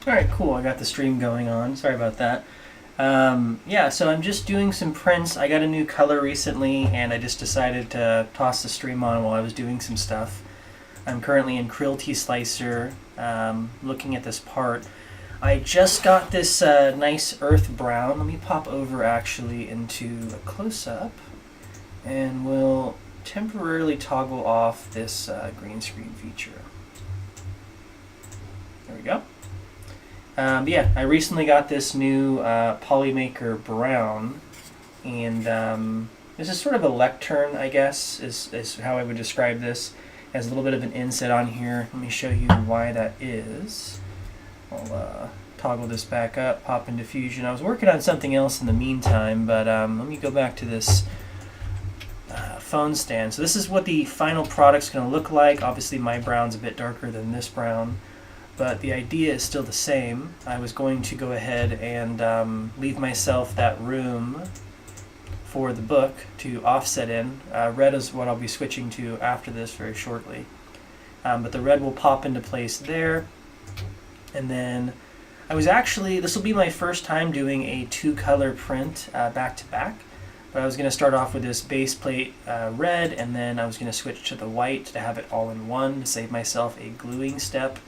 Alright, cool. I got the stream going on. Sorry about that. Yeah, so I'm just doing some prints. I got a new color recently, and I just decided to toss the stream on while I was doing some stuff. I'm currently in Creality Slicer, looking at this part. I just got this nice earth brown. Let me pop over actually into a close-up, and we'll temporarily toggle off this green screen feature. There we go. Yeah, I recently got this new Polymaker brown, and this is sort of a lectern, I guess, is how I would describe this. It has a little bit of an inset on here. Let me show you why that is. I'll toggle this back up, pop into Fusion. I was working on something else in the meantime, but let me go back to this phone stand. So this is what the final product's going to look like. Obviously my brown's a bit darker than this brown, but the idea is still the same. I was going to go ahead and leave myself that room for the book to offset in. Red is what I'll be switching to after this very shortly. But the red will pop into place there. And then I was actually, this will be my first time doing a 2-color print back to back. But I was going to start off with this base plate red, and then I was going to switch to the white to have it all in one to save myself a gluing step.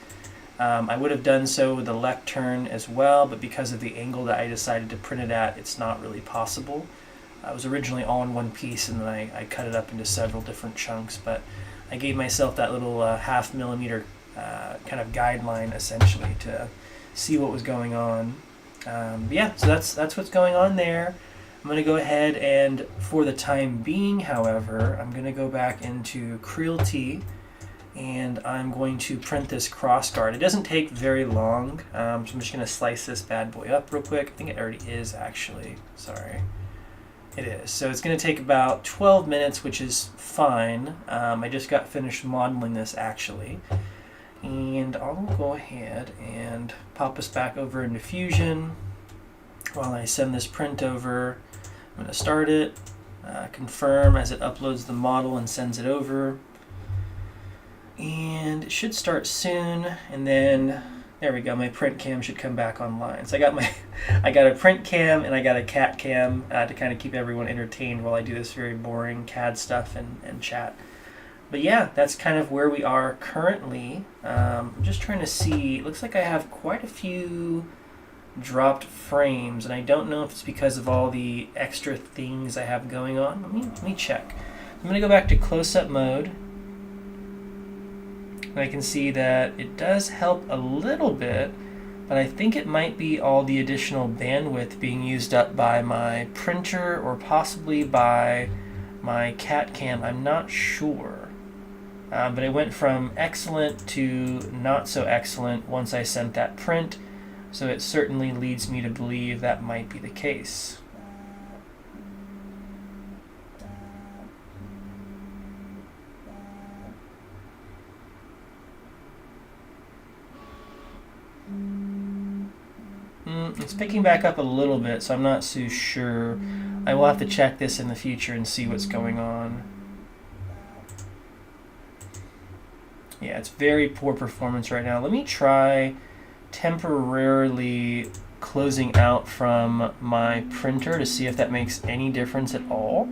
I would have done so with the lectern as well, but because of the angle that I decided to print it at, it's not really possible. It was originally all in one piece, and then I cut it up into several different chunks, but I gave myself that little half millimeter kind of guideline, essentially, to see what was going on. Yeah, so that's what's going on there. I'm going to go ahead and, for the time being, however, I'm going to go back into Creality, and I'm going to print this crossguard. It doesn't take very long, so I'm just going to slice this bad boy up real quick. I think it already is, actually. Sorry. It is. So it's going to take about 12 minutes, which is fine. I just got finished modeling this, actually. And I'll go ahead and pop us back over into Fusion while I send this print over. I'm going to start it, confirm as it uploads the model and sends it over. And it should start soon, and then there we go, my print cam should come back online. So I got a print cam and I got a cat cam to kind of keep everyone entertained while I do this very boring CAD stuff and chat. But yeah, that's kind of where we are currently. I'm just trying to see, it looks like I have quite a few dropped frames, and I don't know if it's because of all the extra things I have going on. Let me check. I'm going to go back to close-up mode. And I can see that it does help a little bit, but I think it might be all the additional bandwidth being used up by my printer or possibly by my cat cam. I'm not sure. But it went from excellent to not so excellent once I sent that print, so it certainly leads me to believe that might be the case. It's picking back up a little bit, so I'm not so sure. I will have to check this in the future and see what's going on. Yeah, it's very poor performance right now. Let me try temporarily closing out from my printer to see if that makes any difference at all.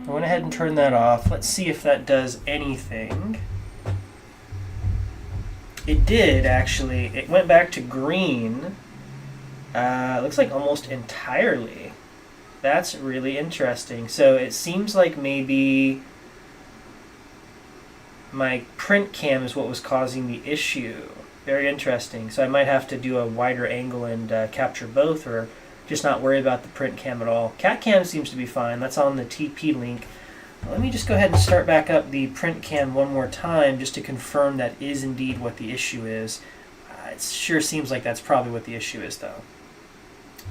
I went ahead and turned that off. Let's see if that does anything. It did, actually. It went back to green. Looks like almost entirely. That's really interesting. So it seems like maybe my print cam is what was causing the issue. Very interesting. So I might have to do a wider angle and capture both, or just not worry about the print cam at all. Cat cam seems to be fine. That's on the TP link. Let me just go ahead and start back up the print cam one more time just to confirm that is indeed what the issue is. It sure seems like that's probably what the issue is, though.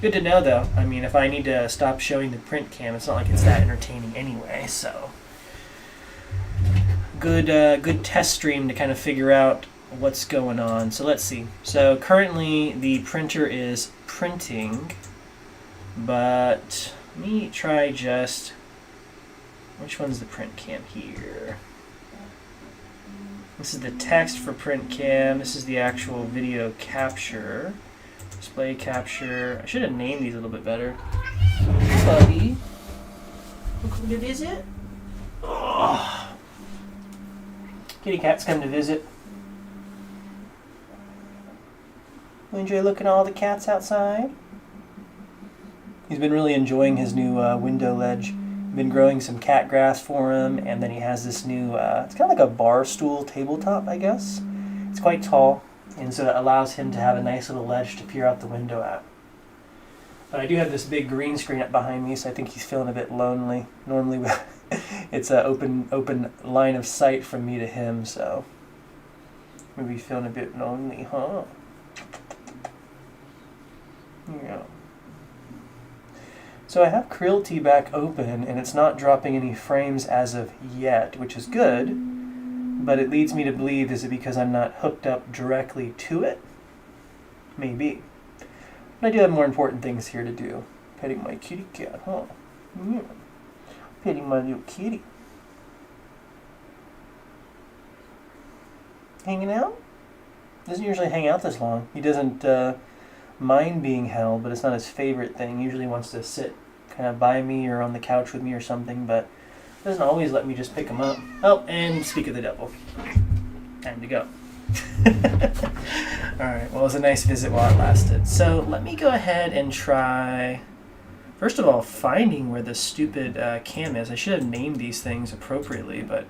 Good to know, though. I mean, if I need to stop showing the print cam, it's not like it's that entertaining anyway, so. Good test stream to kind of figure out what's going on. So let's see. So currently the printer is printing, but let me try just, which one's the print cam here? This is the text for print cam. This is the actual video capture. Display capture. I should have named these a little bit better. Buddy. Come to visit? Oh. Kitty cat's come to visit. You enjoy looking at all the cats outside? He's been really enjoying his new window ledge. Been growing some cat grass for him, and then he has this new, it's kind of like a bar stool tabletop, I guess. It's quite tall, and so it allows him to have a nice little ledge to peer out the window at. But I do have this big green screen up behind me, so I think he's feeling a bit lonely. Normally it's an open line of sight from me to him, so maybe he's feeling a bit lonely, huh? Yeah. So I have Creality back open, and it's not dropping any frames as of yet, which is good, but it leads me to believe, is it because I'm not hooked up directly to it? Maybe. But I do have more important things here to do. Petting my kitty cat, huh? Yeah. Petting my little kitty. Hanging out? Doesn't usually hang out this long. He doesn't mind being held, but it's not his favorite thing. He usually wants to sit kind of by me or on the couch with me or something, but doesn't always let me just pick him up. Oh, and speak of the devil. Time to go. Alright, well, it was a nice visit while it lasted. So let me go ahead and try, first of all, finding where the stupid cam is. I should have named these things appropriately, but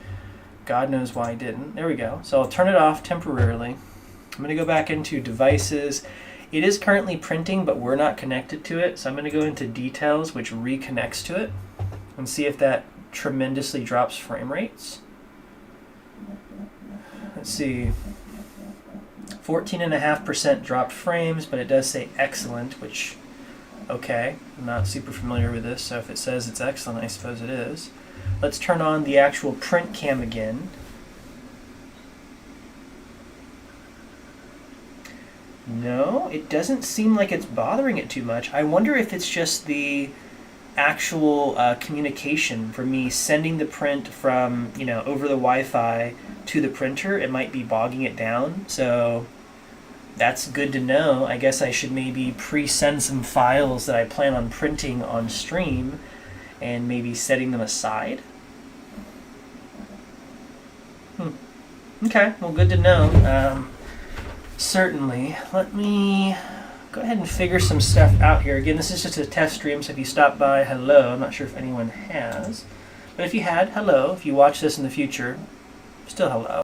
God knows why I didn't. There we go. So I'll turn it off temporarily. I'm going to go back into devices. It is currently printing, but we're not connected to it, so I'm going to go into details, which reconnects to it, and see if that tremendously drops frame rates. Let's see. 14.5% dropped frames, but it does say excellent, which, okay, I'm not super familiar with this, so if it says it's excellent, I suppose it is. Let's turn on the actual print cam again. No, it doesn't seem like it's bothering it too much. I wonder if it's just the actual communication for me sending the print from, over the Wi-Fi to the printer. It might be bogging it down, so that's good to know. I guess I should maybe pre-send some files that I plan on printing on stream and maybe setting them aside. Okay, well, good to know. Certainly. Let me go ahead and figure some stuff out here. Again, this is just a test stream, so if you stop by, hello. I'm not sure if anyone has. But if you had, hello. If you watch this in the future, still hello.